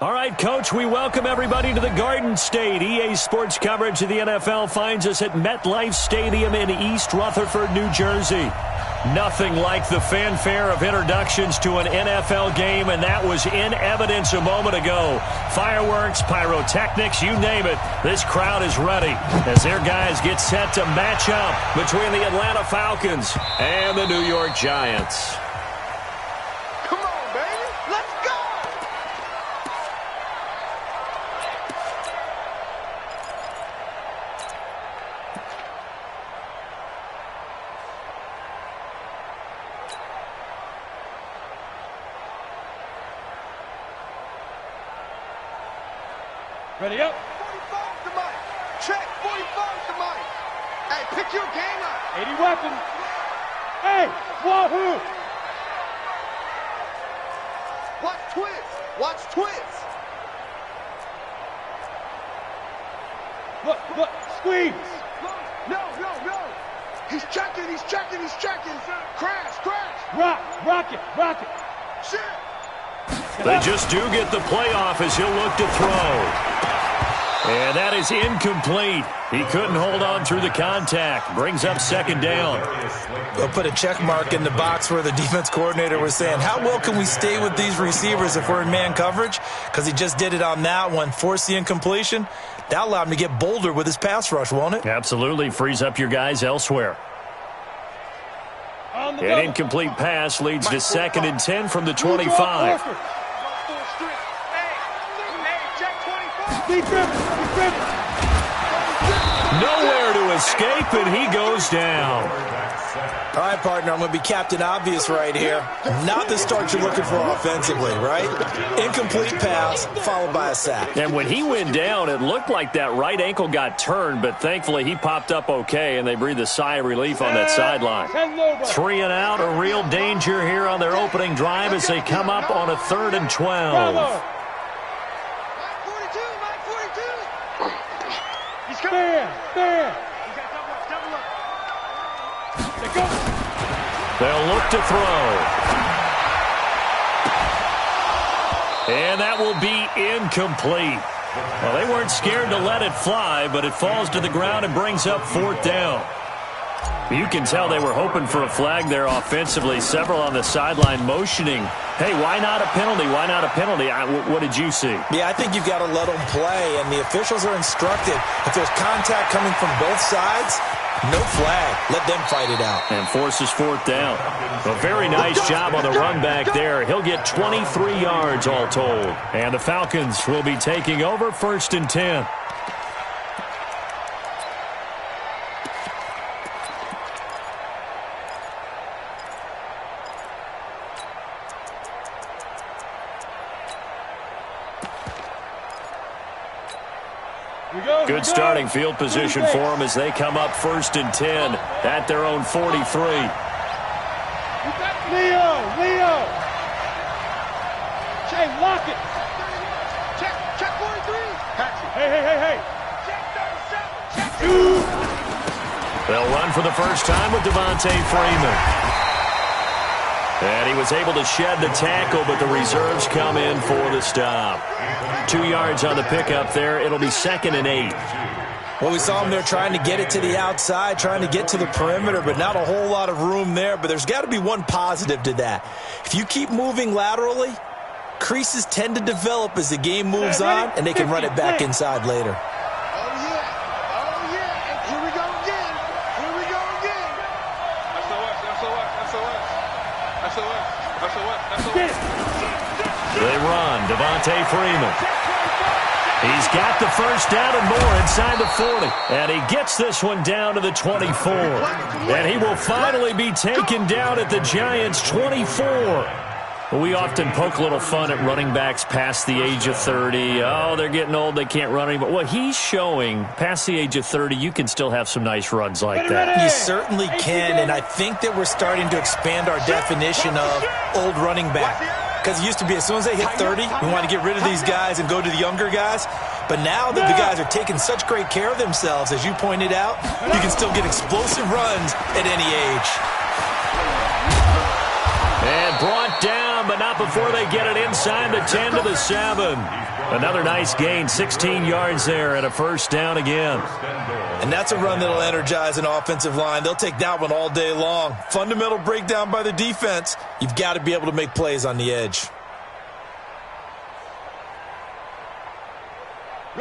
All right, Coach, we welcome everybody to the Garden State. EA Sports coverage of the NFL finds us at MetLife Stadium in East Rutherford, New Jersey. Nothing like the fanfare of introductions to an NFL game, and that was in evidence a moment ago. Fireworks, pyrotechnics, you name it. This crowd is ready as their guys get set to match up between the Atlanta Falcons and the New York Giants. Come on, baby. Let's go. Ready up. 45 to Mike. Check 45 to Mike. Hey, pick your game up. 80 weapons. Hey, wahoo. Watch twist. Watch twist. Look, squeeze. No. He's checking. Crash. Rock it. Shit. They just do get the playoff as he'll look to throw. And that is incomplete. He couldn't hold on through the contact. Brings up second down. They'll put a check mark in the box where the defense coordinator was saying, how well can we stay with these receivers if we're in man coverage? Because he just did it on that one, forced the incompletion. That allowed him to get bolder with his pass rush, won't it? Absolutely. Frees up your guys elsewhere. An incomplete pass leads to 2nd and 10 from the 25. Nowhere to escape, and he goes down. All right, partner, I'm going to be Captain Obvious right here. Not the start you're looking for offensively, right? Incomplete pass, followed by a sack. And when he went down, it looked like that right ankle got turned, but thankfully he popped up okay, and they breathed a sigh of relief on that sideline. 3 and out, a real danger here on their opening drive as they come up on a 3rd and 12. Stand. They'll look to throw. And that will be incomplete. Well, they weren't scared to let it fly, but it falls to the ground and brings up 4th down. You can tell they were hoping for a flag there offensively. Several on the sideline motioning, hey, why not a penalty? Why not a penalty? What did you see? Yeah, I think you've got to let them play, and the officials are instructed if there's contact coming from both sides, no flag. Let them fight it out. And forces 4th down. A very nice job on the run back there. He'll get 23 yards all told. And the Falcons will be taking over 1st and 10. Good starting field position for them as they come up 1st and 10 at their own 43. Leo. Jay, lock it. Check 43. Hey. Check 37. They'll run for the first time with Devontae Freeman. And he was able to shed the tackle, but the reserves come in for the stop. 2 yards on the pickup there. It'll be 2nd and 8. Well, we saw him there trying to get it to the outside, trying to get to the perimeter, but not a whole lot of room there. But there's got to be one positive to that. If you keep moving laterally, creases tend to develop as the game moves on, and they can run it back inside later. Oh, yeah. And here we go again. They run. Devontae Freeman. He's got the first down and more inside the 40. And he gets this one down to the 24. And he will finally be taken down at the Giants' 24. We often poke a little fun at running backs past the age of 30. Oh, they're getting old, they can't run anymore. Well, he's showing past the age of 30, you can still have some nice runs like that. You certainly can, and I think that we're starting to expand our definition of old running back. Because it used to be as soon as they hit 30, we want to get rid of these guys and go to the younger guys. But now that the guys are taking such great care of themselves, as you pointed out, you can still get explosive runs at any age. And brought down them, but not before they get it inside the 10 to the 7. Another nice gain, 16 yards there and a first down again. And that's a run that'll energize an offensive line. They'll take that one all day long. Fundamental breakdown by the defense. You've got to be able to make plays on the edge.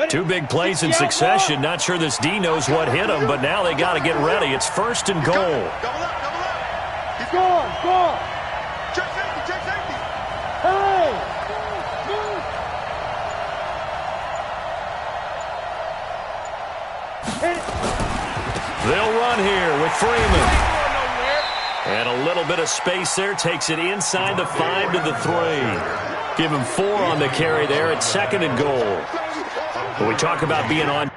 Two big plays in succession. Not sure this D knows what hit him, but now they got to get ready. It's first and goal. Double up, double up. He's Score, score. check safety, check safety. Hurry. Hit it. They'll run here with Freeman. And a little bit of space there. Takes it inside the 5 to the 3. Give him 4 on the carry there at second and goal. When we talk about being on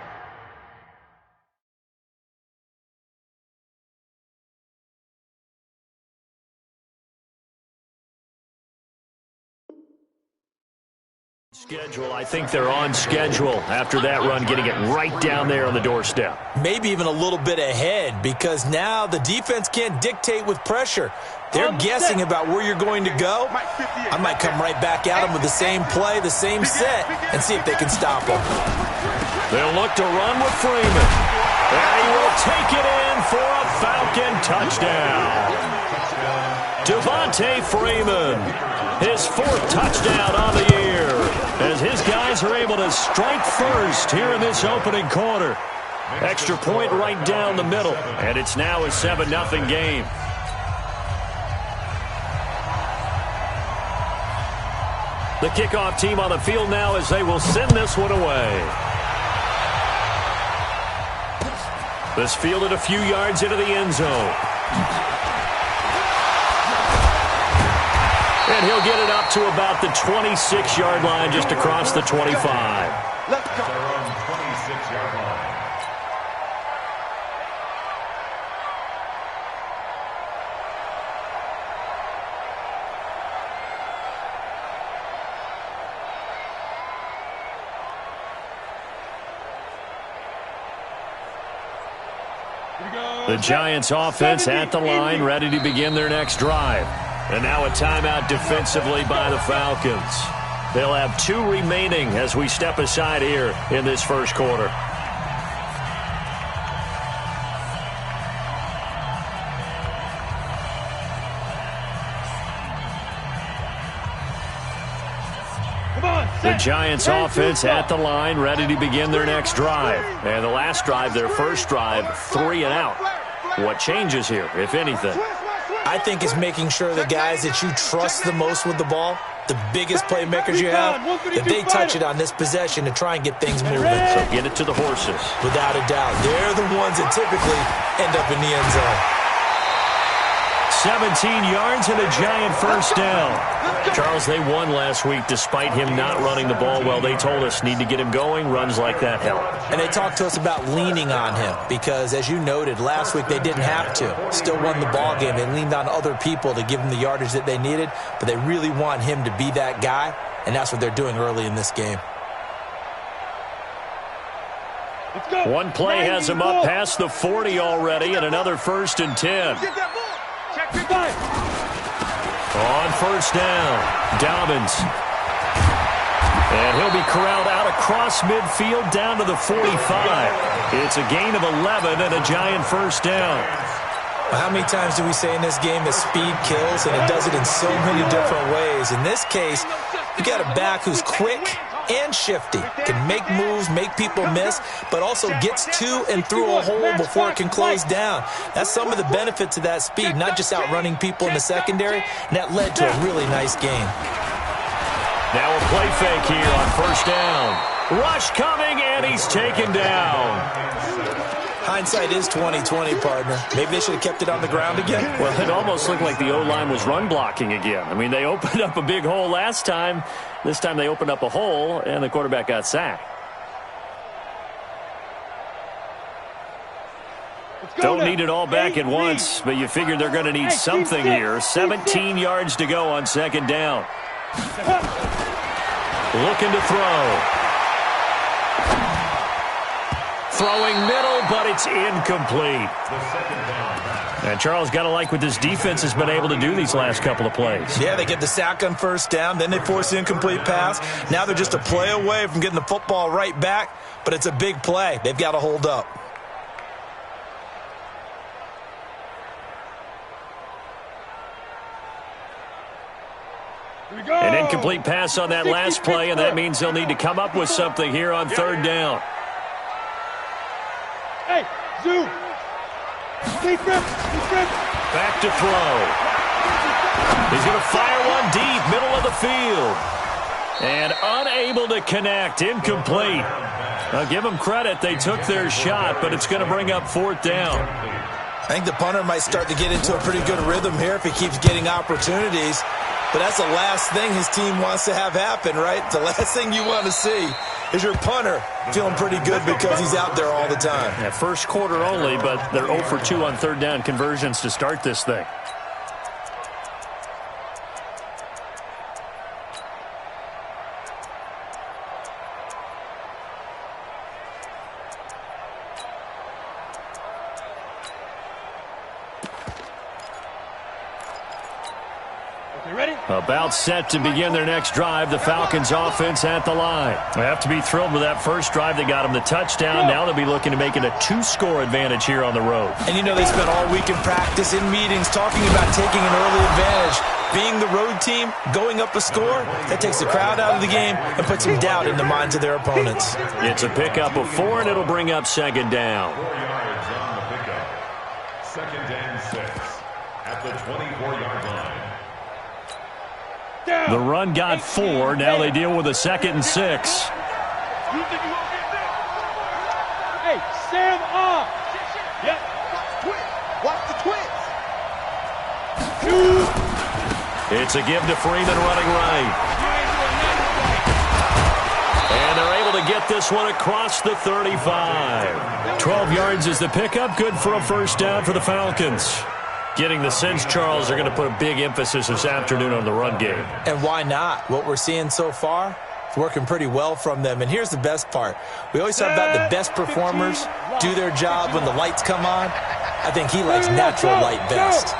schedule, I think they're on schedule after that run, getting it right down there on the doorstep. Maybe even a little bit ahead, because now the defense can't dictate with pressure. They're guessing about where you're going to go. I might come right back at them with the same play, the same set, and see if they can stop them. They'll look to run with Freeman. And he will take it in for a Falcon touchdown. Devontae Freeman, his 4th touchdown on the year, as his guys are able to strike first here in this opening quarter. Extra point right down the middle, and it's now a 7-0 game. The kickoff team on the field now as they will send this one away. This fielded a few yards into the end zone. And he'll get it up to about the 26-yard line, just across the 25. Let's go. 26-yard line. The Giants offense at the line, ready to begin their next drive. And now a timeout defensively by the Falcons. They'll have 2 remaining as we step aside here in this first quarter. The Giants offense at the line, ready to begin their next drive. And the last drive, their first drive, 3 and out. What changes here, if anything? I think it's making sure the guys that you trust the most with the ball, the biggest playmakers you have, that they touch it on this possession to try and get things moving. So get it to the horses. Without a doubt. They're the ones that typically end up in the end zone. 17 yards and a Giant first down. Charles, they won last week despite him not running the ball well. They told us need to get him going. Runs like that help. And they talked to us about leaning on him because, as you noted, last week they didn't have to. Still won the ball game. They leaned on other people to give them the yardage that they needed, but they really want him to be that guy, and that's what they're doing early in this game. One play has him up past the 40 already, and another 1st and 10. On first down, Dobbins. And he'll be corralled out across midfield down to the 45. It's a gain of 11 and a Giant first down. Well, how many times do we say in this game that speed kills, and it does it in so many different ways? In this case, you got a back who's quick and shifty, can make moves, make people miss, but also gets to and through a hole before it can close down. That's some of the benefits of that speed, not just outrunning people in the secondary, and that led to a really nice game. Now a play fake here on first down. Rush coming, and he's taken down. Hindsight is 20/20, partner. Maybe they should have kept it on the ground again. Well, it almost looked like the O-line was run blocking again. I mean, they opened up a big hole last time. This time they opened up a hole, and the quarterback got sacked. Don't need it all back at once, but you figure they're going to need something here. 17 yards to go on second down. Looking to throw. Throwing middle, but it's incomplete. The second down back. And Charles, got to like what this defense has been able to do these last couple of plays. Yeah, they get the sack on first down, then they force the incomplete pass. Now they're just a play away from getting the football right back, but it's a big play. They've got to hold up. An incomplete pass on that last play, and that means they'll need to come up with something here on third down. Hey, zoom. Back to throw. He's going to fire one deep, middle of the field. And unable to connect, incomplete. I'll give them credit. They took their shot, but it's going to bring up fourth down. I think the punter might start to get into a pretty good rhythm here if he keeps getting opportunities. But that's the last thing his team wants to have happen, right? The last thing you want to see is your punter feeling pretty good because he's out there all the time. Yeah, first quarter only, but they're 0 for 2 on third down conversions to start this thing. About set to begin their next drive. The Falcons offense at the line. They have to be thrilled with that first drive. They got them the touchdown. Now they'll be looking to make it a 2-score advantage here on the road. And you know they spent all week in practice, in meetings, talking about taking an early advantage. Being the road team, going up a score, that takes the crowd out of the game and puts some doubt in the minds of their opponents. It's a pickup of 4, and it'll bring up second down. 4 yards on the pickup. Second and 6 at the 24-yard line. The run got 4. Now they deal with a 2nd and 6. Hey, Sam off. Yep. Watch the twins. It's a give to Freeman running right. And they're able to get this one across the 35. 12 yards is the pickup. Good for a first down for the Falcons. Getting the sense, Charles, they're going to put a big emphasis this afternoon on the run game. And why not? What we're seeing so far, it's working pretty well from them. And here's the best part. We always talk about the best performers do their job when the lights come on. I think he likes natural light best.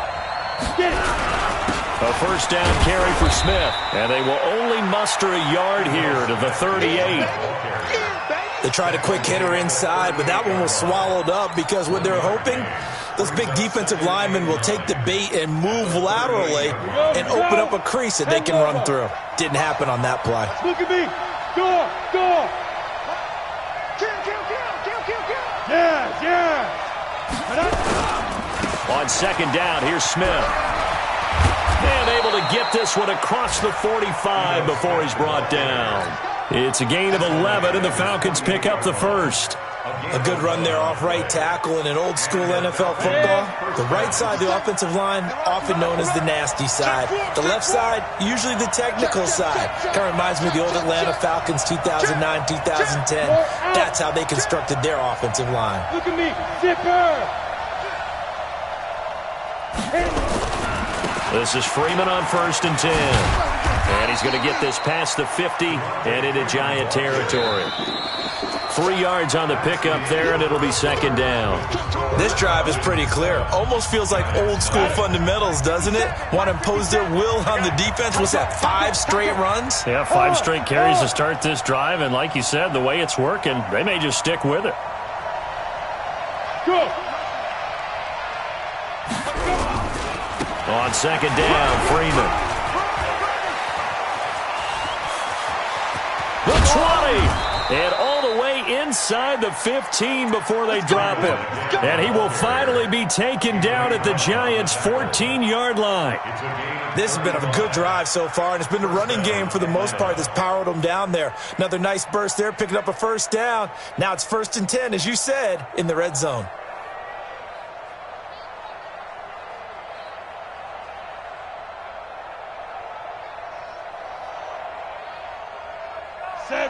A first down carry for Smith. And they will only muster a yard here to the 38. They tried a quick hitter inside, but that one was swallowed up because what they're hoping, those big defensive linemen will take the bait and move laterally and open up a crease that they can run through. Didn't happen on that play. Look at me. Go. Kill. Yeah. On second down, here's Smith. And able to get this one across the 45 before he's brought down. It's a gain of 11, and the Falcons pick up the first. A good run there off right tackle in an old-school NFL football. The right side of the offensive line, often known as the nasty side. The left side, usually the technical side. Kind of reminds me of the old Atlanta Falcons 2009, 2010. That's how they constructed their offensive line. Look at me. Zipper. This is Freeman on 1st and 10. And he's going to get this past the 50 and into Giant territory. 3 yards on the pickup there, and it'll be second down. This drive is pretty clear. Almost feels like old-school fundamentals, doesn't it? Want to impose their will on the defense. What's that, 5 straight runs? Yeah, 5 straight carries to start this drive, and like you said, the way it's working, they may just stick with it. Go. On second down, Freeman. The 20. And all the way inside the 15 before they drop him. And he will finally be taken down at the Giants' 14-yard line. This has been a good drive so far, and it's been the running game for the most part that's powered them down there. Another nice burst there, picking up a first down. Now it's 1st and 10, as you said, in the red zone.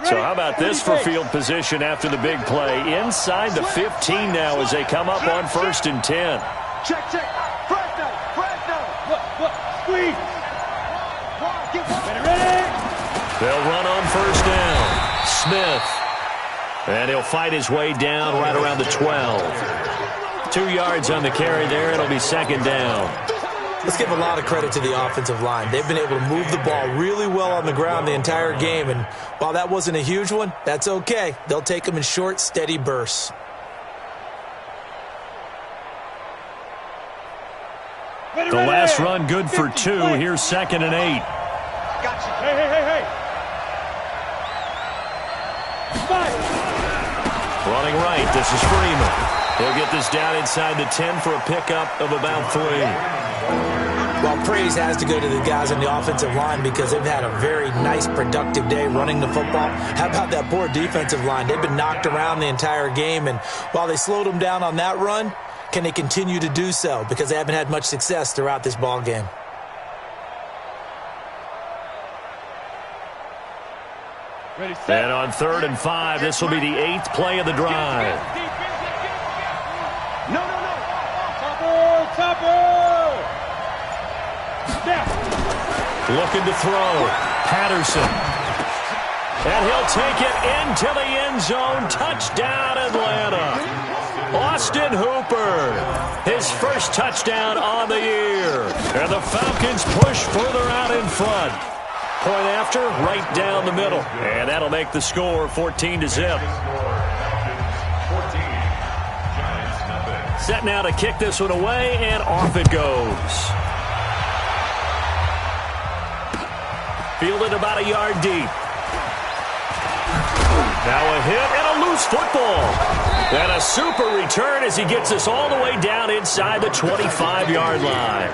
So how about this for field position after the big play? Inside the 15 now as they come up on 1st and 10. Check. Fresno. Look. Squeeze. Ready. They'll run on 1st down. Smith. And he'll fight his way down right around the 12. 2 yards on the carry there. It'll be second down. Let's give a lot of credit to the offensive line. They've been able to move the ball really well on the ground the entire game, and while that wasn't a huge one, that's okay. They'll take them in short, steady bursts. The last run good for 2. Here's 2nd and 8. Gotcha. Hey. Running right, this is Freeman. He'll get this down inside the 10 for a pickup of about 3. Well, praise has to go to the guys on the offensive line because they've had a very nice, productive day running the football. How about that poor defensive line? They've been knocked around the entire game, and while they slowed them down on that run, can they continue to do so? Because they haven't had much success throughout this ball game. And on 3rd and 5, this will be the 8th play of the drive. No. Topper. Looking to throw. Patterson. And he'll take it into the end zone. Touchdown, Atlanta. Austin Hooper, his first touchdown on the year. And the Falcons push further out in front. Point after, right down the middle. And that'll make the score 14-0. Set now to kick this one away, and off it goes. Fielded about a yard deep. Now a hit and a loose football. And a super return as he gets us all the way down inside the 25-yard line.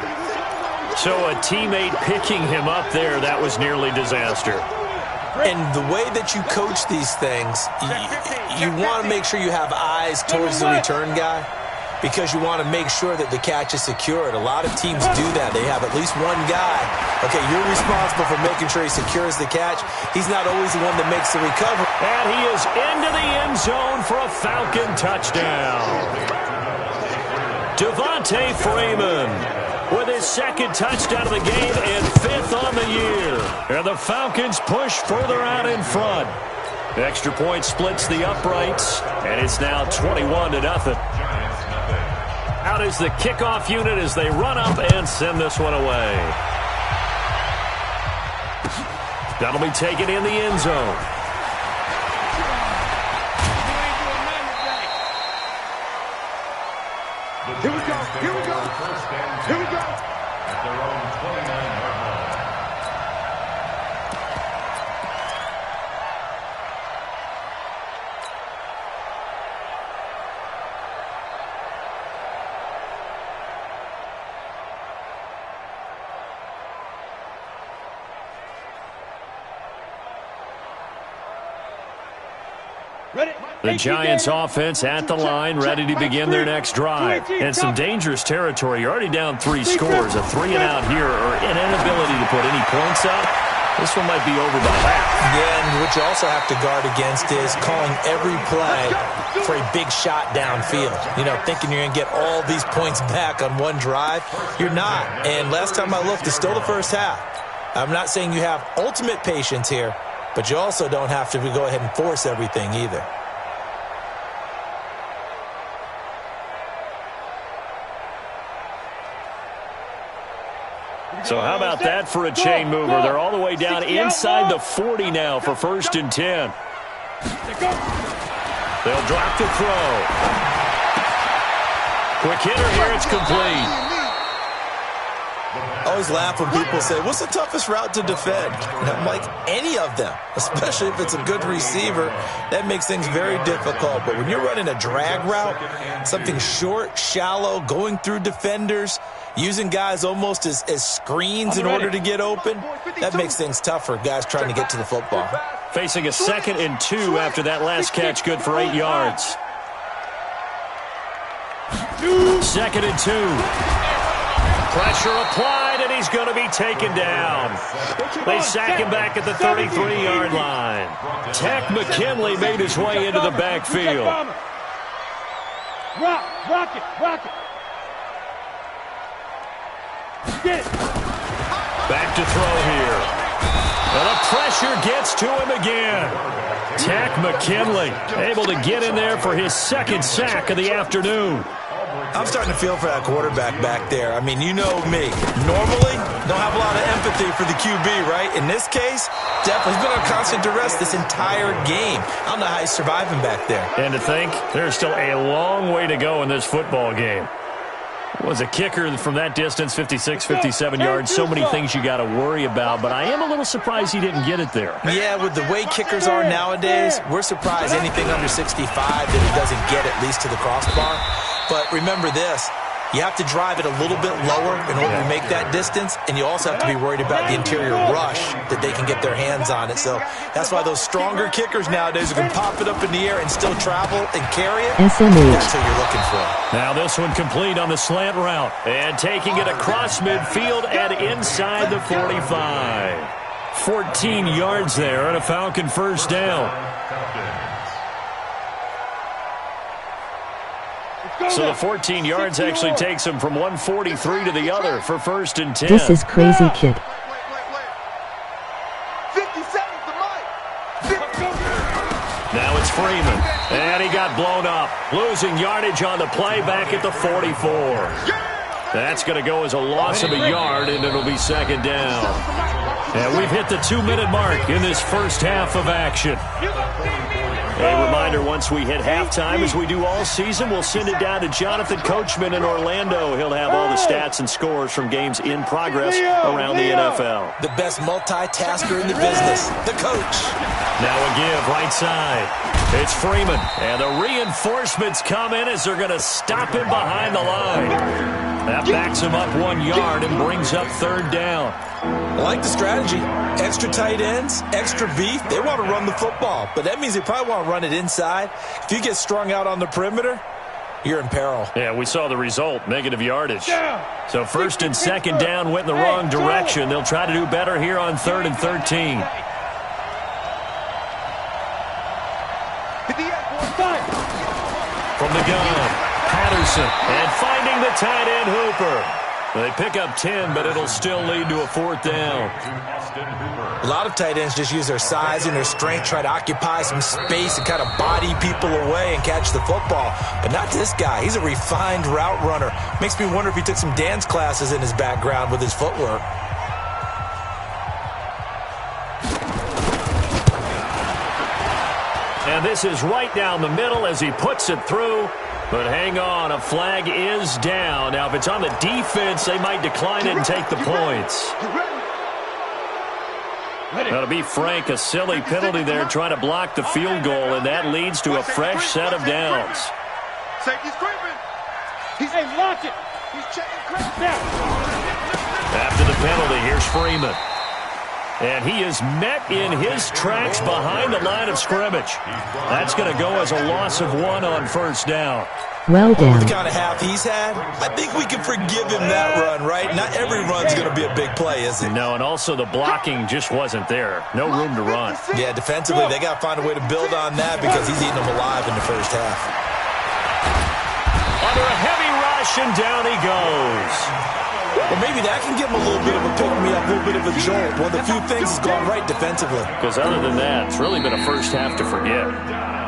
So a teammate picking him up there, that was nearly disaster. And the way that you coach these things, you want to make sure you have eyes towards the return guy because you want to make sure that the catch is secured. A lot of teams do that. They have at least one guy. Okay, you're responsible for making sure he secures the catch. He's not always the one that makes the recovery. And he is into the end zone for a Falcon touchdown. Devontae Freeman with his 2nd touchdown of the game and 5th on the year. And the Falcons push further out in front. The extra point splits the uprights, and it's now 21-0. Out is the kickoff unit as they run up and send this one away. That'll be taken in the end zone. Here we go. At their own 29-yard line. The Giants offense at the line, ready to begin their next drive. And some dangerous territory. You're already down 3 scores. A 3-and-out here or an inability to put any points out. This one might be over by half. Yeah, and what you also have to guard against is calling every play for a big shot downfield. You know, thinking you're going to get all these points back on one drive. You're not. And last time I looked, it's still the first half. I'm not saying you have ultimate patience here, but you also don't have to go ahead and force everything either. So how about that for a chain mover? They're all the way down inside the 40 now for 1st and 10. They'll drop to throw. Quick hitter here, it's complete. I always laugh when people say, what's the toughest route to defend? And I'm like, any of them, especially if it's a good receiver. That makes things very difficult. But when you're running a drag route, something short, shallow, going through defenders, using guys almost as screens in order to get open, that makes things tough for guys trying to get to the football. Facing a 2nd and 2 after that last catch, good for 8 yards. 2nd and 2. Pressure applied, and he's going to be taken down. They sack him back at the 33-yard line. Tech McKinley made his way into the backfield. Rock it. Back to throw here. And the pressure gets to him again. Tech McKinley able to get in there for his 2nd sack of the afternoon. I'm starting to feel for that quarterback back there. I mean, you know me. Normally, don't have a lot of empathy for the QB, right? In this case, definitely. He's been on constant duress this entire game. I don't know how he's surviving back there. And to think, there's still a long way to go in this football game. Was a kicker from that distance, 56, 57 yards. So many things you got to worry about, but I am a little surprised he didn't get it there. Yeah, with the way kickers are nowadays, we're surprised anything under 65 that he doesn't get at least to the crossbar. But remember this. You have to drive it a little bit lower in order to make that distance, and you also have to be worried about the interior rush that they can get their hands on it. So that's why those stronger kickers nowadays who can pop it up in the air and still travel and carry it, that's what you're looking for. Now this one complete on the slant route, and taking it across midfield and inside the 45. 14 yards there and a Falcon first down. So the 14 yards actually takes him from 143 to the other for first and 10. This is crazy, kid. 57's the mic. Now it's Freeman, and he got blown up. Losing yardage on the play back at the 44. That's going to go as a loss of a yard, and it'll be second down. And we've hit the 2-minute mark in this first half of action. A reminder, once we hit halftime, as we do all season, we'll send it down to Jonathan Coachman in Orlando. He'll have all the stats and scores from games in progress around the NFL. The best multitasker in the business, the coach. Now a give, right side. It's Freeman, and the reinforcements come in as they're going to stop him behind the line. That backs him up 1 yard and brings up third down. I like the strategy. Extra tight ends, extra beef. They want to run the football, but that means they probably want to run it inside. If you get strung out on the perimeter, you're in peril. Yeah, we saw the result, negative yardage. So first and second down went in the wrong direction. They'll try to do better here on 3rd and 13. From the gun, Patterson, and finding the tight end Hooper. They pick up 10, but it'll still lead to a fourth down. A lot of tight ends just use their size and their strength, try to occupy some space and kind of body people away and catch the football. But not this guy. He's a refined route runner. Makes me wonder if he took some dance classes in his background with his footwork. And this is right down the middle as he puts it through. But hang on, a flag is down. Now, if it's on the defense, they might decline it and take the points. Now, to be frank, a silly penalty there trying to block the field goal, and that leads to a fresh set of downs. Safety's creeping. Hey, lock it. He's checking creep. After the penalty, here's Freeman. And he is met in his tracks behind the line of scrimmage. That's going to go as a loss of 1 on first down. Well done. With the kind of half he's had, I think we can forgive him that run, right? Not every run's going to be a big play, is it? No, and also the blocking just wasn't there. No room to run. Yeah, defensively, they got to find a way to build on that because he's eating them alive in the first half. Under a heavy rush, and down he goes. Well, maybe that can give him a little bit of a pick-me-up, a little bit of a jolt. One of the few things has gone right defensively. Because other than that, it's really been a first half to forget.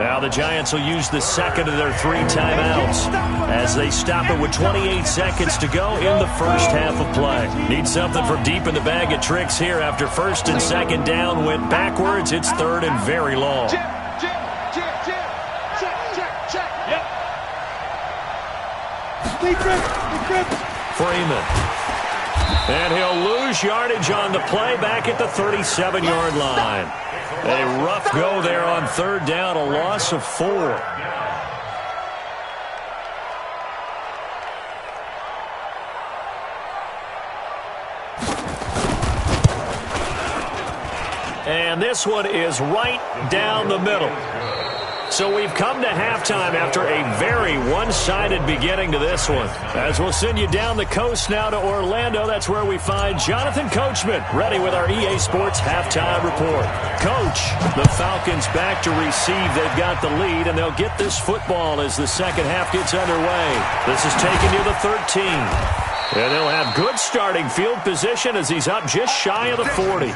Now the Giants will use the second of their 3 timeouts as they stop it with 28 seconds to go in the first half of play. Need something from deep in the bag of tricks here after first and second down went backwards. It's 3rd and very long. Check. Yep. Freeman. And he'll lose yardage on the play back at the 37-yard line. A rough go there on 3rd down, a loss of 4. And this one is right down the middle. So we've come to halftime after a very one-sided beginning to this one. As we'll send you down the coast now to Orlando, that's where we find Jonathan Coachman, ready with our EA Sports halftime report. Coach, the Falcons back to receive. They've got the lead, and they'll get this football as the second half gets underway. This is taken near the 13. And they'll have good starting field position as he's up just shy of the 40.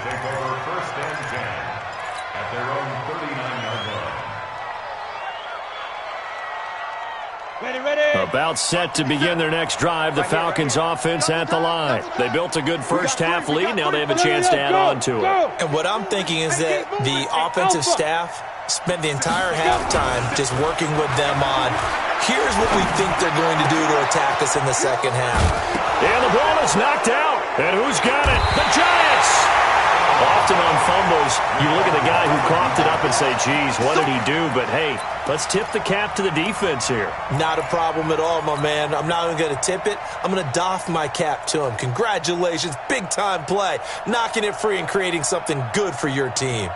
About set to begin their next drive, the Falcons offense at the line. They built a good first-half lead. Now they have a chance to add on to it. And what I'm thinking is that the offensive staff spent the entire halftime just working with them on, here's what we think they're going to do to attack us in the second half. And the ball is knocked out. And who's got it? The Giants! Often on fumbles, you look at the guy who coughed it up and say, geez, what did he do? But, hey, let's tip the cap to the defense here. Not a problem at all, my man. I'm not even going to tip it. I'm going to doff my cap to him. Congratulations, big-time play. Knocking it free and creating something good for your team.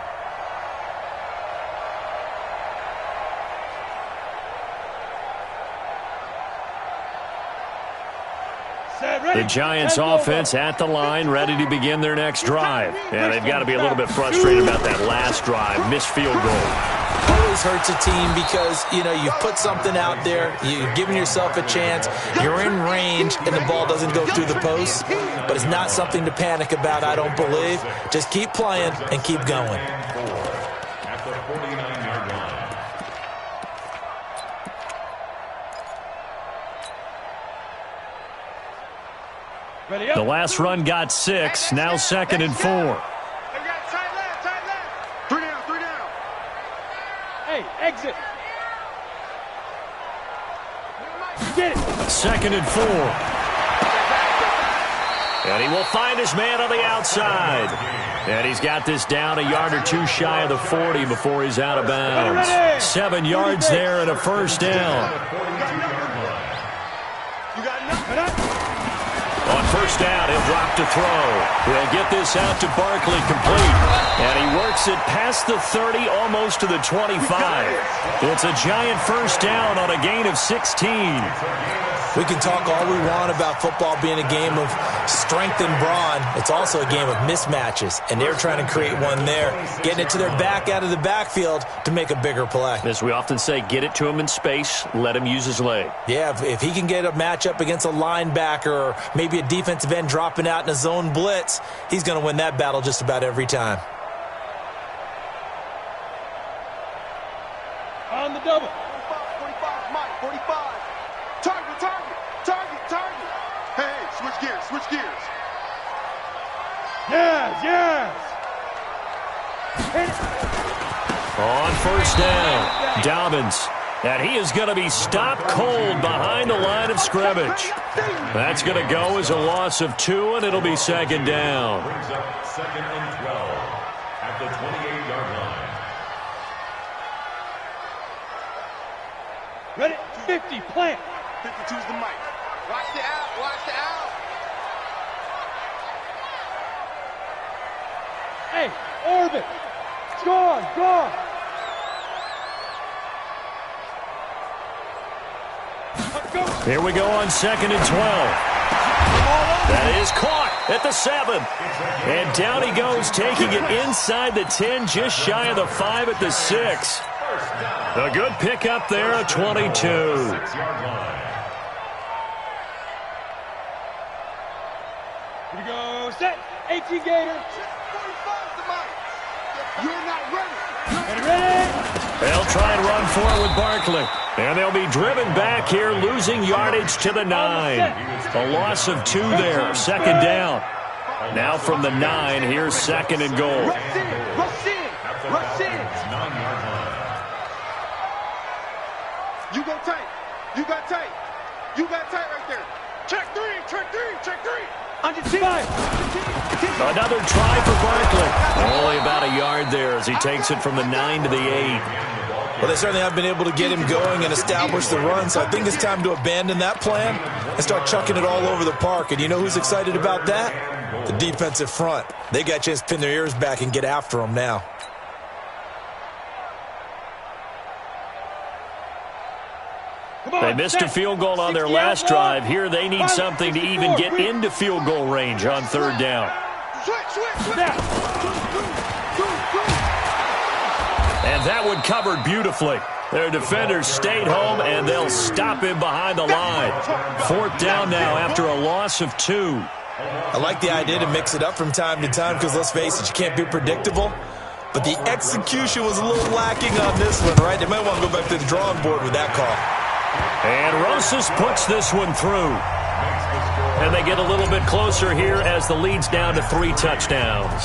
The Giants offense at the line, ready to begin their next drive. And they've got to be a little bit frustrated about that last drive, missed field goal. Always hurts a team because, you know, you put something out there, you're giving yourself a chance, you're in range, and the ball doesn't go through the post. But it's not something to panic about, I don't believe. Just keep playing and keep going. At the 49-yard line. The last run got 6, now 2nd and 4. Tight left. 3 down. Hey, exit. Get it. 2nd and 4. And he will find his man on the outside. And he's got this down a yard or two shy of the 40 before he's out of bounds. 7 yards there and a first down. On first down, he'll drop to throw. He'll get this out to Barkley complete. And he works it past the 30, almost to the 25. It's a giant first down on a gain of 16. We can talk all we want about football being a game of strength and brawn. It's also a game of mismatches, and they're trying to create one there, getting it to their back out of the backfield to make a bigger play. As we often say, get it to him in space, let him use his leg. Yeah, if he can get a matchup against a linebacker or maybe a defensive end dropping out in a zone blitz, he's going to win that battle just about every time. On the double. 45, Mike, 45. Target. Hey, switch gears. Yes. On first down, Dobbins. And he is going to be stopped cold behind the line of scrimmage. That's going to go as a loss of 2, and it'll be 2nd down. Brings up 2nd and 12 at the 28-yard line. Ready, 50, plant. 52's the mic. Watch the out. Hey, orbit. Gone. Here we go on 2nd and 12. That is caught at the 7. And down he goes, taking it inside the 10, just shy of the 5 at the 6. A good pickup there, a 22. 6-yard line. Here we go, set. 18 Gator. 45's the mic. You're not ready. Ready. They'll try and run for it with Barkley. And they'll be driven back here, losing yardage to the 9. A loss of 2 there, 2nd down. Now from the 9, here's 2nd and goal. Rush in. 9-yard line. You got tight right there. Check three. On your team. Another try for Barkley. Only about a yard there as he takes it from the 9 to the 8. Well, they certainly have been able to get him going and establish the run, so I think it's time to abandon that plan and start chucking it all over the park. And you know who's excited about that? The defensive front. They got a chance to pin their ears back and get after him now. They missed a field goal on their last drive. Here they need something to even get into field goal range on 3rd down. And that one covered beautifully. Their defenders stayed home, and they'll stop him behind the line. 4th down now after a loss of 2. I like the idea to mix it up from time to time because, let's face it, you can't be predictable. But the execution was a little lacking on this one, right? They might want to go back to the drawing board with that call. And Rosas puts this one through. And they get a little bit closer here as the lead's down to 3 touchdowns.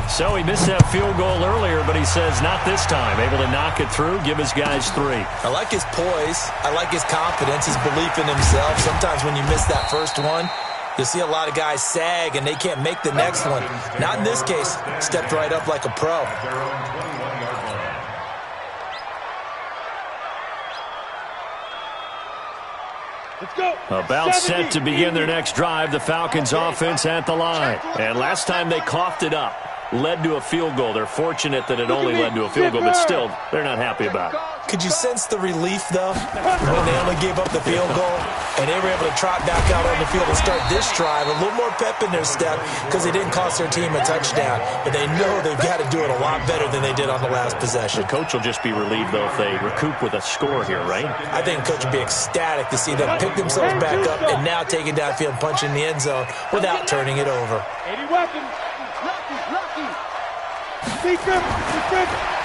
So he missed that field goal earlier, but he says not this time. Able to knock it through, give his guys 3. I like his poise. I like his confidence, his belief in himself. Sometimes when you miss that first one, you'll see a lot of guys sag and they can't make the next one. Not in this case. Stepped right up like a pro. Let's go. About set to begin their next drive, the Falcons offense at the line. And last time they coughed it up, led to a field goal. They're fortunate that it only led to a field goal, but still, they're not happy about it. Could you sense the relief, though, when they only gave up the field goal and they were able to trot back out on the field and start this drive? A little more pep in their step because they didn't cost their team a touchdown, but they know they've got to do it a lot better than they did on the last possession. The coach will just be relieved, though, if they recoup with a score here, right? I think the coach would be ecstatic to see them pick themselves back up and now take it downfield and punch in the end zone without turning it over. 80 weapons. Lucky.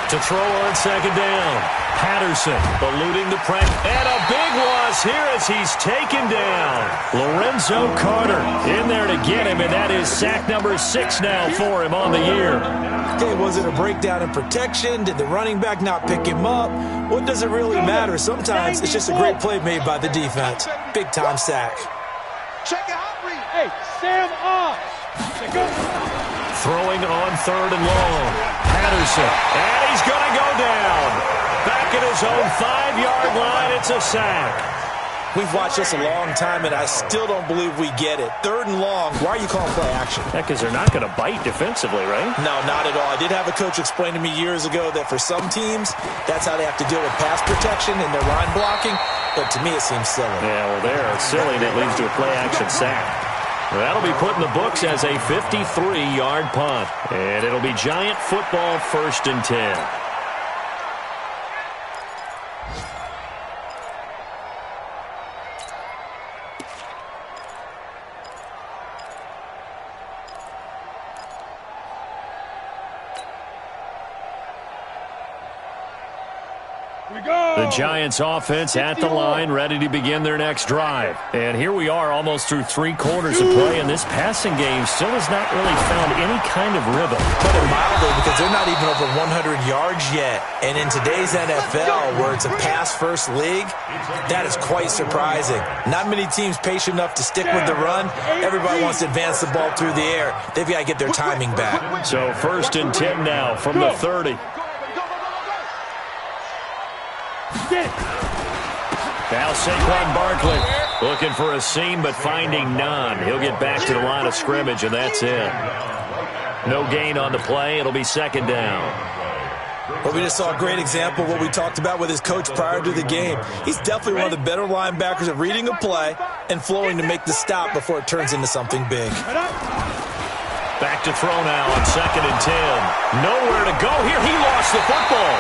To throw on second down. Patterson eluding the pressure. And a big loss here as he's taken down. Lorenzo Carter in there to get him, and that is sack number 6 now for him on the year. Okay, was it a breakdown in protection? Did the running back not pick him up? What does it really matter? Sometimes it's just a great play made by the defense. Big-time sack. Hey, Sam off. Throwing on 3rd and long. Patterson. And he's going to go down. Back at his own 5-yard line. It's a sack. We've watched this a long time, and I still don't believe we get it. 3rd and long. Why are you calling play action? Yeah, because they're not going to bite defensively, right? No, not at all. I did have a coach explain to me years ago that for some teams, that's how they have to deal with pass protection and their line blocking. But to me, it seems silly. Yeah, well, they're silly, and it leads to a play action sack. That'll be put in the books as a 53-yard punt. And it'll be Giant football 1st and 10. The Giants offense at the line, ready to begin their next drive. And here we are almost through 3 quarters of play, and this passing game still has not really found any kind of rhythm. Put it mildly, because they're not even over 100 yards yet. And in today's NFL, where it's a pass-first league, that is quite surprising. Not many teams patient enough to stick with the run. Everybody wants to advance the ball through the air. They've got to get their timing back. So 1st and 10 now from the 30. Now Saquon Barkley looking for a seam but finding none. He'll get back to the line of scrimmage, and that's it. No gain on the play. It'll be 2nd down. Well, we just saw a great example of what we talked about with his coach prior to the game. He's definitely one of the better linebackers at reading a play and flowing to make the stop before it turns into something big. Back to throw now on 2nd and 10. Nowhere to go here. He lost the football.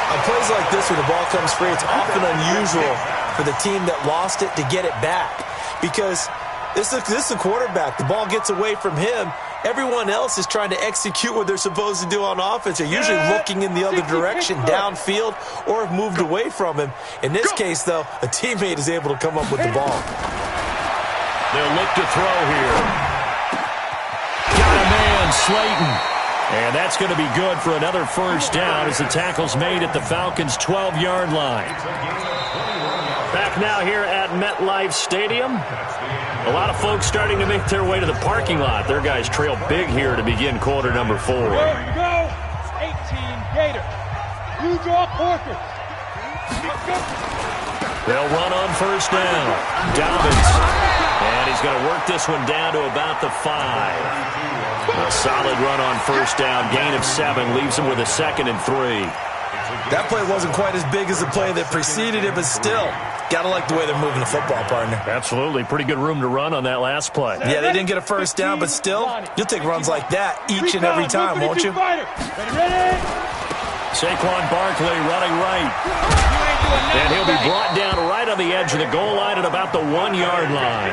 On plays like this where the ball comes free, it's often unusual for the team that lost it to get it back. Because this is a quarterback. The ball gets away from him. Everyone else is trying to execute what they're supposed to do on offense. They're usually looking in the other direction, downfield, or have moved away from him. In this case, though, a teammate is able to come up with the ball. They'll look to throw here. Got a man, Slayton. And that's going to be good for another 1st down as the tackle's made at the Falcons' 12-yard line. Back now here at MetLife Stadium. A lot of folks starting to make their way to the parking lot. Their guys trail big here to begin quarter number 4. There you go. 18 Gators. You draw Porkers. They'll run on 1st down. Dobbins. And he's going to work this one down to about the 5. A solid run on 1st down. Gain of 7 leaves him with a 2nd and 3. That play wasn't quite as big as the play that preceded it, but still, gotta like the way they're moving the football, partner. Absolutely. Pretty good room to run on that last play. Yeah, they didn't get a 1st down, but still, you'll take runs like that each and every time, won't you? Ready? Saquon Barkley running right. And he'll be brought down right on the edge of the goal line at about the 1-yard line.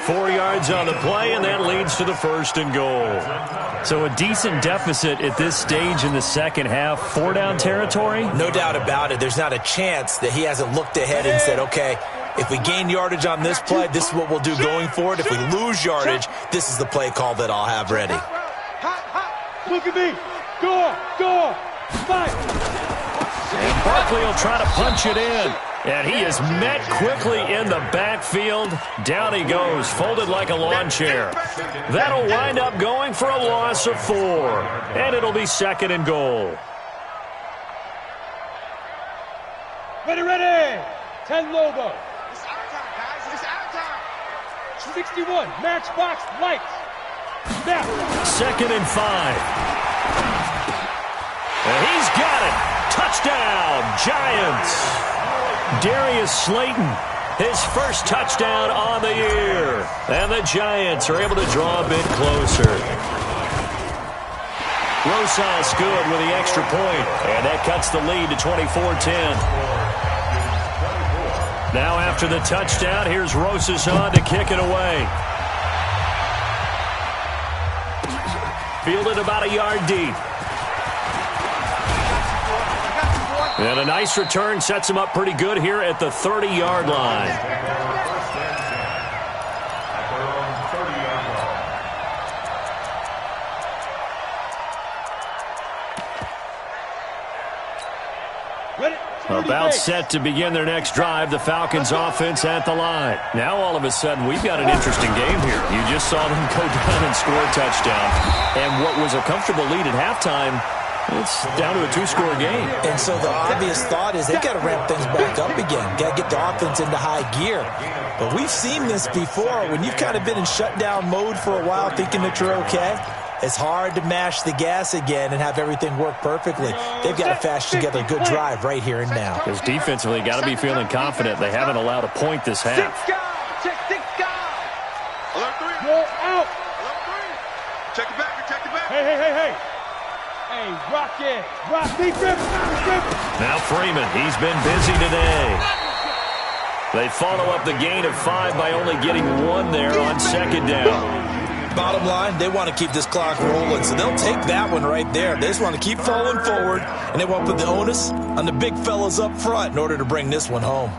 4 yards on the play, and that leads to the 1st and goal. So a decent deficit at this stage in the second half. 4-down territory? No doubt about it. There's not a chance that he hasn't looked ahead and said, okay, if we gain yardage on this play, this is what we'll do going forward. If we lose yardage, this is the play call that I'll have ready. Look at me. Go. Fight. And Barkley will try to punch it in. And he is met quickly in the backfield. Down he goes, folded like a lawn chair. That'll wind up going for a loss of 4. And it'll be 2nd and goal. Ready. 10 Lobo. It's our time, guys. It's our time. 61, matchbox lights. Snap. 2nd and 5. And he's got it. Touchdown, Giants. Darius Slayton, his first touchdown on the year. And the Giants are able to draw a bit closer. Rosas good with the extra point, and that cuts the lead to 24-10. Now after the touchdown, here's Rosas on to kick it away. Fielded about a yard deep. And a nice return sets him up pretty good here at the 30-yard line. About set to begin their next drive, the Falcons offense at the line. Now all of a sudden we've got an interesting game here. You just saw them go down and score a touchdown. And what was a comfortable lead at halftime, it's down to a 2-score game. And so the obvious thought is they've got to ramp things back up again. Got to get the offense into high gear. But we've seen this before. When you've kind of been in shutdown mode for a while thinking that you're okay, it's hard to mash the gas again and have everything work perfectly. They've got to fashion together a good drive right here and now. Because defensively, got to be feeling confident. They haven't allowed a point this half. Six guys. Alert 3. Roll out. Alert 3. Check it back. Hey. Hey, rock it. Rock defense. Now Freeman, he's been busy today. They follow up the gain of 5 by only getting 1 there on 2nd down. Bottom line, they want to keep this clock rolling, so they'll take that one right there. They just want to keep falling forward, and they want to put the onus on the big fellas up front in order to bring this one home.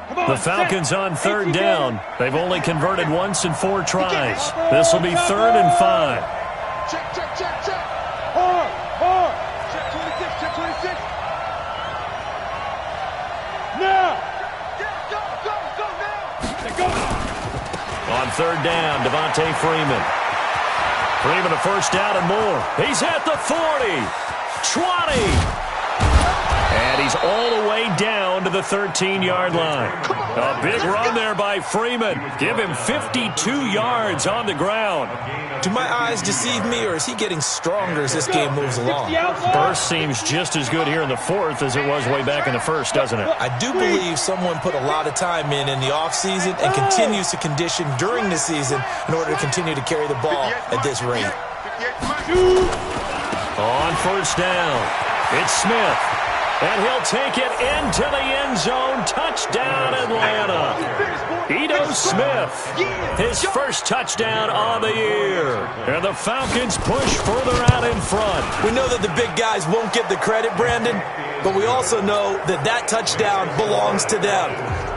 The Falcons on 3rd down. They've only converted once in 4 tries. This will be 3rd and 5. Check. Hard. Check 26. Now. Go now. On 3rd down, Devontae Freeman. Freeman a 1st down and more. He's at the 40, 20. And he's all the way down to the 13-yard line. A big run there by Freeman. Give him 52 yards on the ground. Do my eyes deceive me, or is he getting stronger as this game moves along? Burst seems just as good here in the 4th as it was way back in the 1st, doesn't it? I do believe someone put a lot of time in the offseason and continues to condition during the season in order to continue to carry the ball at this rate. On 1st down, it's Smith. And he'll take it into the end zone. Touchdown, Atlanta. Ito Smith, his first touchdown on the year. And the Falcons push further out in front. We know that the big guys won't get the credit, Brandon, but we also know that that touchdown belongs to them.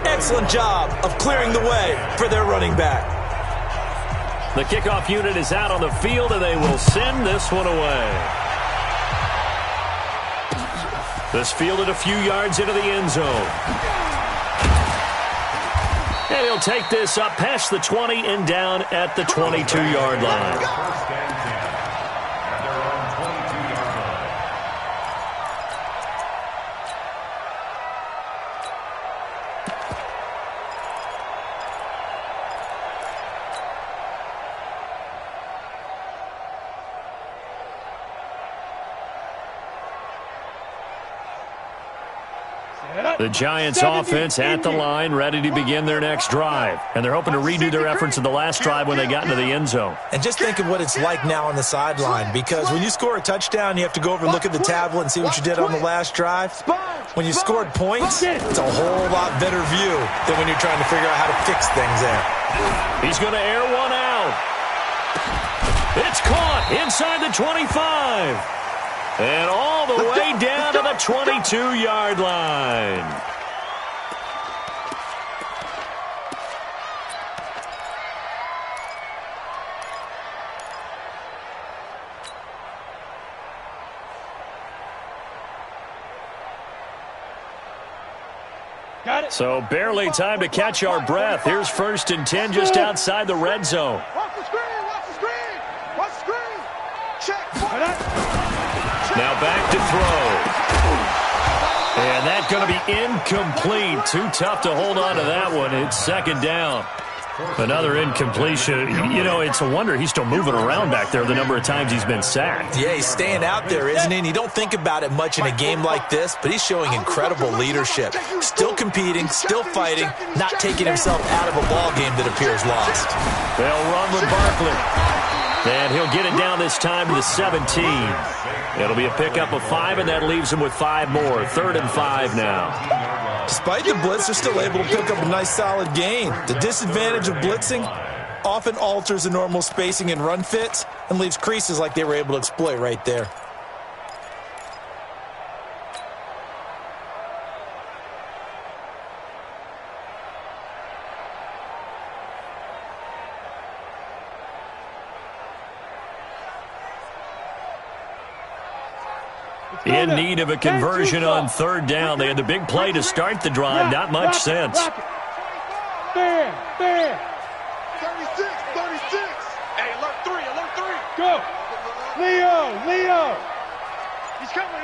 Excellent job of clearing the way for their running back. The kickoff unit is out on the field, and they will send this one away. This fielded a few yards into the end zone. And he'll take this up past the 20 and down at the 22-yard line. The Giants offense at the line, ready to begin their next drive. And they're hoping to redo their efforts in the last drive when they got into the end zone. And just think of what it's like now on the sideline, because when you score a touchdown, you have to go over and look at the tablet and see what you did on the last drive. When you scored points, it's a whole lot better view than when you're trying to figure out how to fix things there. He's going to air one out. It's caught inside the 25. And all the way down to the 22-yard line. So barely time to catch our breath. Here's 1st and 10 just outside the red zone. Watch the screen, watch the screen, watch the screen. Check. Now back to throw. And that's going to be incomplete. Too tough to hold on to that one. It's 2nd down. Another incompletion. You know, it's a wonder he's still moving around back there the number of times he's been sacked. Yeah, he's staying out there, isn't he? And you don't think about it much in a game like this, but he's showing incredible leadership. Still competing, still fighting, not taking himself out of a ball game that appears lost. They'll run with Barkley. And he'll get it down this time to the 17. It'll be a pickup of 5, and that leaves him with 5 more. 3rd and 5 now. Despite the blitz, they're still able to pick up a nice solid gain. The disadvantage of blitzing often alters the normal spacing and run fits and leaves creases like they were able to exploit right there. In need of a conversion on 3rd down. They had the big play to start the drive. Not much sense. There. 36, 36. Hey, alert 3, alert 3. Go. Leo. He's coming.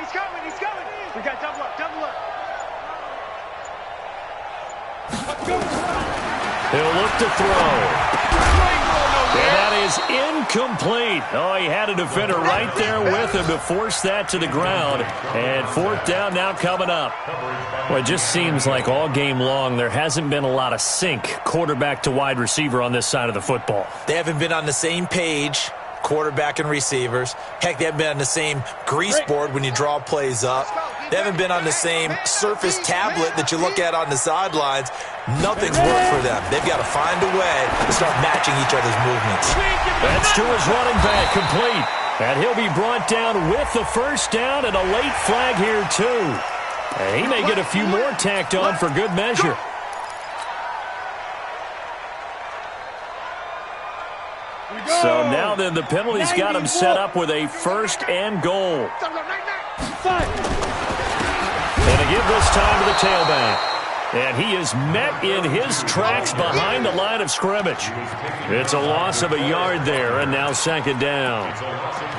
We got double up. He'll look to throw. And that is incomplete. Oh, he had a defender right there with him to force that to the ground. And 4th down now coming up. Well, it just seems like all game long there hasn't been a lot of sync quarterback to wide receiver on this side of the football. They haven't been on the same page, quarterback and receivers. Heck, they haven't been on the same grease board when you draw plays up. They haven't been on the same surface tablet that you look at on the sidelines. Nothing's worked for them. They've got to find a way to start matching each other's movements. That's to his running back, complete. And he'll be brought down with the 1st down and a late flag here, too. And he may get a few more tacked on for good measure. So now then the penalty's got him set up with a 1st and goal. And to give this time to the tailback. And he is met in his tracks behind the line of scrimmage. It's a loss of a yard there, and now 2nd down.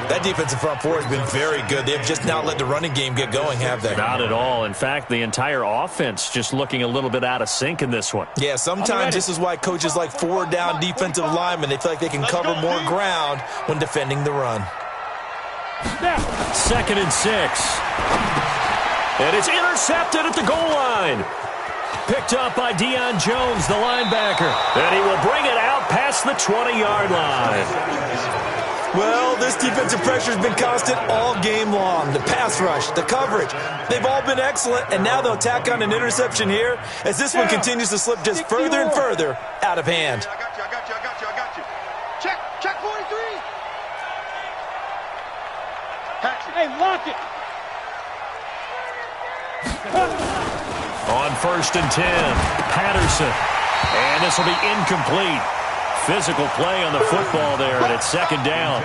That defensive front four has been very good. They've just now let the running game get going, have they? Not at all. In fact, the entire offense just looking a little bit out of sync in this one. Yeah, sometimes this is why coaches like 4-down defensive linemen, they feel like they can cover more ground when defending the run. 2nd and 6. And it's intercepted at the goal line. Picked up by Deion Jones, the linebacker. And he will bring it out past the 20-yard line. Well, this defensive pressure has been constant all game long. The pass rush, the coverage, they've all been excellent, and now they'll tack on an interception here as this one continues to slip just further and further out of hand. I got you. Check 43. Hey, lock it. On 1st and 10, Patterson. And this will be incomplete. Physical play on the football there, and it's 2nd down.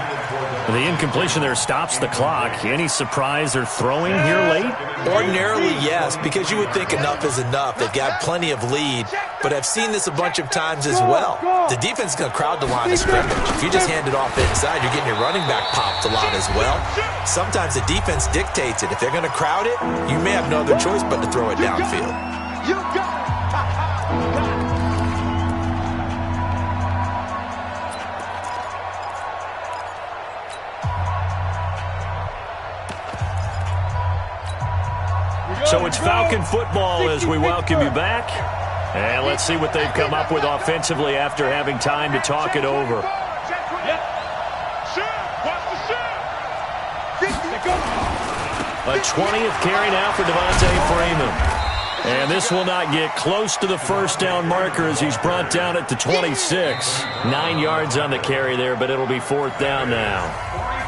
The incompletion there stops the clock. Any surprise they're throwing here late? Ordinarily, yes, because you would think enough is enough. They've got plenty of lead, but I've seen this a bunch of times as well. The defense is going to crowd the line of scrimmage. If you just hand it off inside, you're getting your running back popped a lot as well. Sometimes the defense dictates it. If they're going to crowd it, you may have no other choice but to throw it downfield. You got it. So it's Falcon football as we welcome you back. And let's see what they've come up with offensively after having time to talk it over. A 20th carry now for Devontae Freeman. And this will not get close to the first down marker as he's brought down at the 26. 9 yards on the carry there, but it'll be 4th down now.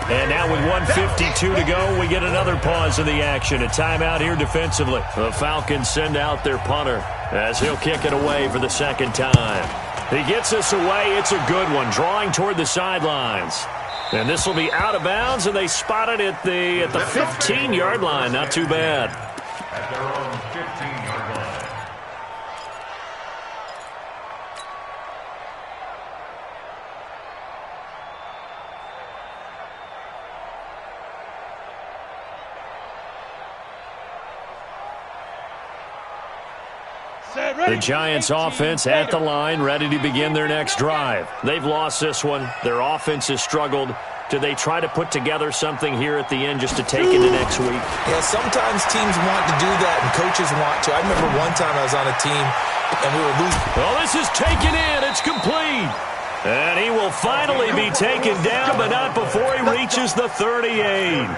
And now with 1:52 to go, we get another pause in the action. A timeout here defensively. The Falcons send out their punter as he'll kick it away for the second time. He gets us away. It's a good one, drawing toward the sidelines. And this will be out of bounds, and they spot it at the 15-yard line. Not too bad. At their own 15-yard line. The Giants offense at the line, ready to begin their next drive. They've lost this one. Their offense has struggled. Do they try to put together something here at the end just to take into next week? Yeah, sometimes teams want to do that and coaches want to. I remember one time I was on a team and we were losing. Well, this is taken in. It's complete. And he will finally be taken down, but not before he reaches the 38.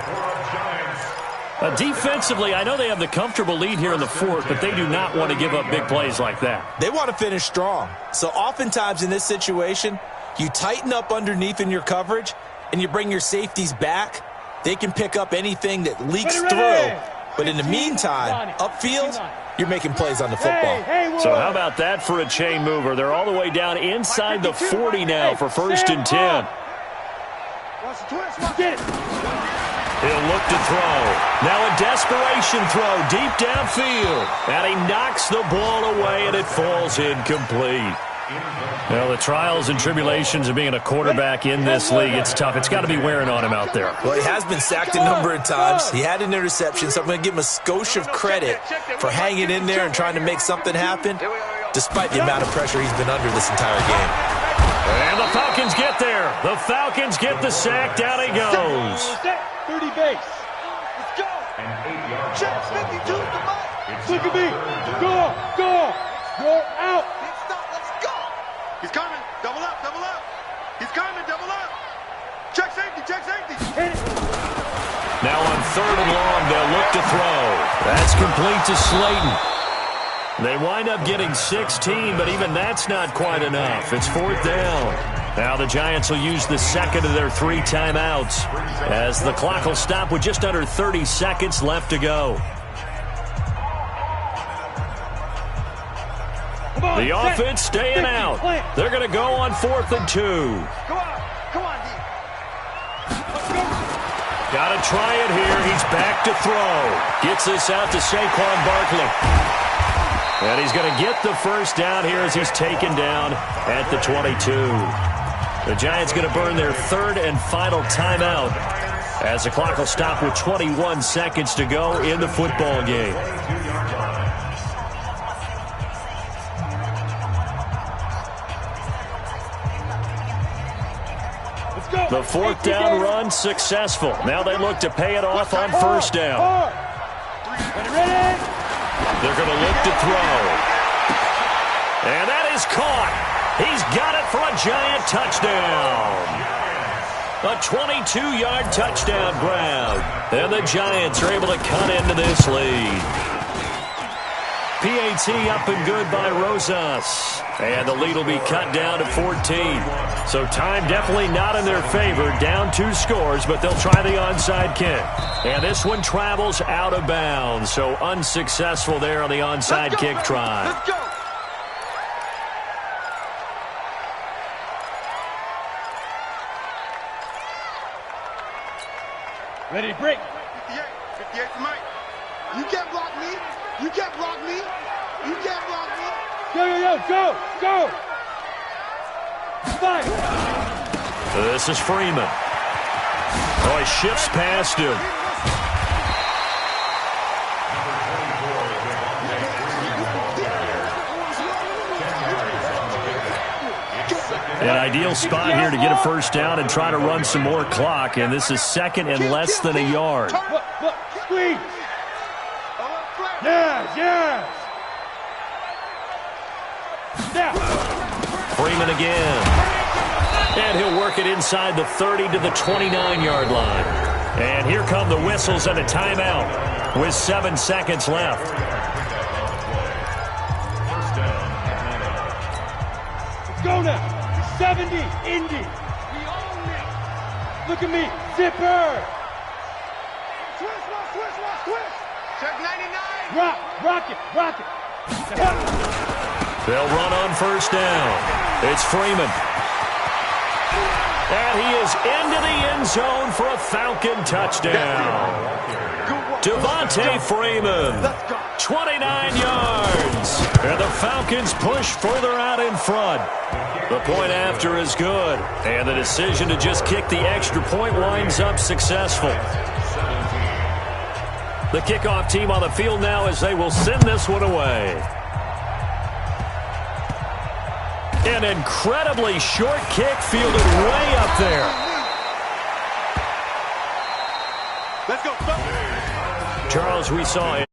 Defensively, I know they have the comfortable lead here in the 4th, but they do not want to give up big plays like that. They want to finish strong. So oftentimes in this situation, you tighten up underneath in your coverage and you bring your safeties back. They can pick up anything that leaks through. But in the meantime, upfield, you're making plays on the football. So how about that for a chain mover? They're all the way down inside the 40 now for 1st and 10. Get it. He'll look to throw. Now a desperation throw deep downfield. And he knocks the ball away, and it falls incomplete. Well, the trials and tribulations of being a quarterback in this league, it's tough. It's got to be wearing on him out there. Well, he has been sacked a number of times. He had an interception, so I'm going to give him a skosh of credit for hanging in there and trying to make something happen, despite the amount of pressure he's been under this entire game. And the Falcons get there. The Falcons get the sack. Down he goes. 30 base. Let's go. Check 52. Come on. Look at me. Go. Go. You're out. Stop. Let's go. He's coming. Double up. Double up. He's coming. Double up. Check safety. Check safety. Hit it. Now on 3rd and long, they'll look to throw. That's complete to Slayton. They wind up getting 16, but even that's not quite enough. It's 4th down. Now the Giants will use the second of their 3 timeouts as the clock will stop with just under 30 seconds left to go. The offense staying out. They're going to go on 4th and 2. Go on. Come on, D. Got to try it here. He's back to throw. Gets this out to Saquon Barkley. And he's going to get the first down here as he's taken down at the 22. The Giants going to burn their 3rd and final timeout as the clock will stop with 21 seconds to go in the football game. The 4th down run successful. Now they look to pay it off on 1st down. They're going to look to throw. And that is caught. He's got it for a Giant touchdown. A 22-yard touchdown grab. And the Giants are able to cut into this lead. PAT up and good by Rosas. And the lead will be cut down to 14. So time definitely not in their favor. Down 2 scores, but they'll try the onside kick. And this one travels out of bounds. So unsuccessful there on the onside kick try. Let's go. Ready to break. 58. 58 for Mike. You can't block me. You can't block me. You can't block me. Yo, yo, yo, go, go. Fire. This is Freeman. Oh, he shifts past him. An ideal spot here to get a first down and try to run some more clock, and this is 2nd and less than a yard. Look, squeeze. Yes, yes. Now. Freeman again. And he'll work it inside the 30 to the 29-yard line. And here come the whistles and a timeout with 7 seconds left. Arizona. 70, Indy. We own it. Look at me, zipper. Switch. Check 99. Rock it. They'll run on first down. It's Freeman. And he is into the end zone for a Falcon touchdown. Devontae Freeman, 29 yards. And the Falcons push further out in front. The point after is good. And the decision to just kick the extra point winds up successful. The kickoff team on the field now as they will send this one away. An incredibly short kick fielded way up there. Let's go. Charles, we saw it.